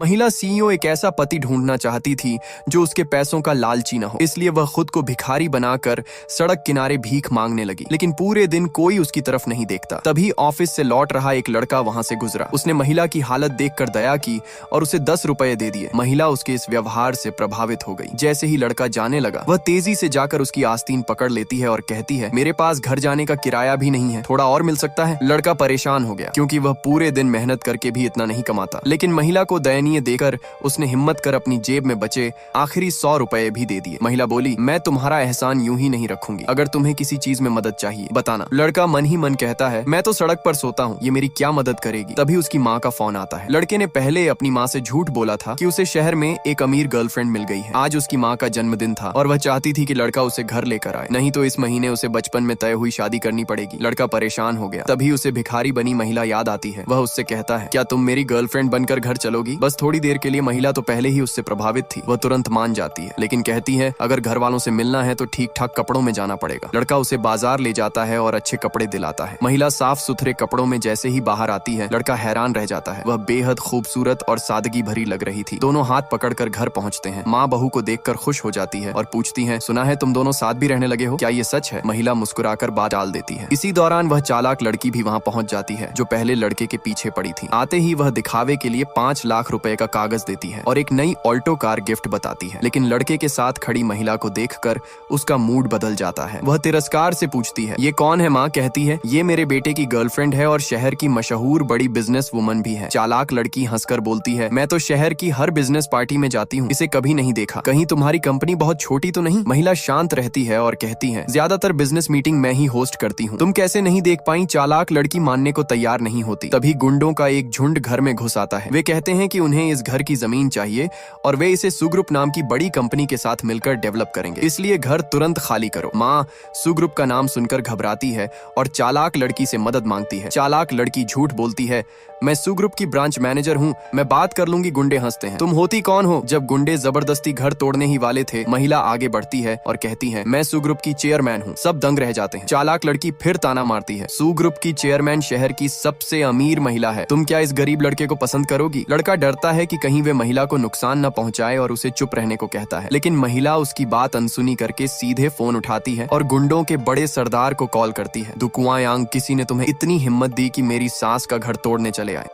महिला सीईओ एक ऐसा पति ढूंढना चाहती थी जो उसके पैसों का लालची न हो, इसलिए वह खुद को भिखारी बनाकर सड़क किनारे भीख मांगने लगी। लेकिन पूरे दिन कोई उसकी तरफ नहीं देखता। तभी ऑफिस से लौट रहा एक लड़का वहां से गुजरा। उसने महिला की हालत देखकर दया की और उसे 10 रुपए दे दिए। महिला उसके इस व्यवहार से प्रभावित हो गई। जैसे ही लड़का जाने लगा, वह तेजी से जाकर उसकी आस्तीन पकड़ लेती है और कहती है, मेरे पास घर जाने का किराया भी नहीं है, थोड़ा और मिल सकता है? लड़का परेशान हो गया क्योंकि वह पूरे दिन मेहनत करके भी इतना नहीं कमाता। लेकिन महिला को दयनीय देखकर उसने हिम्मत कर अपनी जेब में बचे आखिरी 100 रुपए भी दे दिए। महिला बोली, मैं तुम्हारा एहसान यूं ही नहीं रखूंगी, अगर तुम्हें किसी चीज में मदद चाहिए बताना। लड़का मन ही मन कहता है, मैं तो सड़क पर सोता हूँ, ये मेरी क्या मदद करेगी? तभी उसकी माँ का फोन आता है। लड़के ने पहले अपनी माँ से झूठ बोला था कि उसे शहर में एक अमीर गर्लफ्रेंड मिल गई है। आज उसकी माँ का जन्मदिन था और वह चाहती थी कि लड़का उसे घर लेकर आए, नहीं तो इस महीने उसे बचपन में तय हुई शादी करनी पड़ेगी। लड़का परेशान हो गया। तभी उसे भिखारी बनी महिला याद आती है। वह उससे कहता है, क्या तुम मेरी गर्लफ्रेंड बनकर घर चलोगी? बस थोड़ी देर के लिए। महिला तो पहले ही उससे प्रभावित थी, वह तुरंत मान जाती है, लेकिन कहती है अगर घर वालों से मिलना है तो ठीक ठाक कपड़ों में जाना पड़ेगा। लड़का उसे बाजार ले जाता है और अच्छे कपड़े दिलाता है। महिला साफ सुथरे कपड़ों में जैसे ही बाहर आती है, लड़का हैरान रह जाता है। वह बेहद खूबसूरत और सादगी भरी लग रही थी। दोनों हाथ पकड़कर घर पहुंचते हैं। माँ बहू को देखकर खुश हो जाती है और पूछती है, सुना है तुम दोनों साथ भी रहने लगे हो, क्या ये सच है? महिला मुस्कुराकर बात टाल देती है। इसी दौरान वह चालाक लड़की भी वहां पहुंच जाती है जो पहले लड़के के पीछे पड़ी थी। आते ही वह दिखावे के लिए 5 लाख रुपए का कागज देती है और एक नई ऑल्टो कार गिफ्ट बताती है। लेकिन लड़के के साथ खड़ी महिला को देखकर उसका मूड बदल जाता है। वह तिरस्कार से पूछती है, ये कौन है? माँ कहती है, ये मेरे बेटे की गर्लफ्रेंड है और शहर की मशहूर बड़ी बिजनेस वुमन भी है। चालाक लड़की हंसकर बोलती है, मैं तो शहर की हर बिजनेस पार्टी में जाती हूँ, इसे कभी नहीं देखा। कहीं तुम्हारी कंपनी बहुत छोटी तो नहीं? महिला शांत रहती है और कहती है, ज्यादातर बिजनेस मीटिंग मैं ही होस्ट करती हूँ, तुम कैसे नहीं देख पाई? चालाक लड़की मानने को तैयार नहीं होती। तभी गुंडों का एक झुंड घर में घुस आता है। वे कहते हैं कि उन्हें इस घर की जमीन चाहिए और वे इसे सुग्रुप नाम की बड़ी कंपनी के साथ मिलकर डेवलप करेंगे, इसलिए घर तुरंत खाली करो। माँ सुग्रुप का नाम सुनकर घबराती है और चालाक लड़की से मदद मांगती है। चालाक लड़की झूठ बोलती है, मैं सुग्रुप की ब्रांच मैनेजर हूँ, मैं बात कर लूंगी। गुंडे हंसते हैं, तुम होती कौन हो? जब गुंडे जबरदस्ती घर तोड़ने ही वाले थे, महिला आगे बढ़ती है और कहती है, मैं सुग्रुप की चेयरमैन हूँ। सब दंग रह जाते हैं। चालाक लड़की फिर ताना मारती है, सुग्रुप की चेयरमैन शहर की सबसे अमीर महिला है, तुम क्या इस गरीब लड़के को पसंद करोगी? लड़का डरता है कि कहीं वे महिला को नुकसान न पहुंचाए और उसे चुप रहने को कहता है। लेकिन महिला उसकी बात अनसुनी करके सीधे फोन उठाती है और गुंडों के बड़े सरदार को कॉल करती है, दुकुआयांग, किसी ने तुम्हें इतनी हिम्मत दी कि मेरी सास का घर तोड़ने चले आए?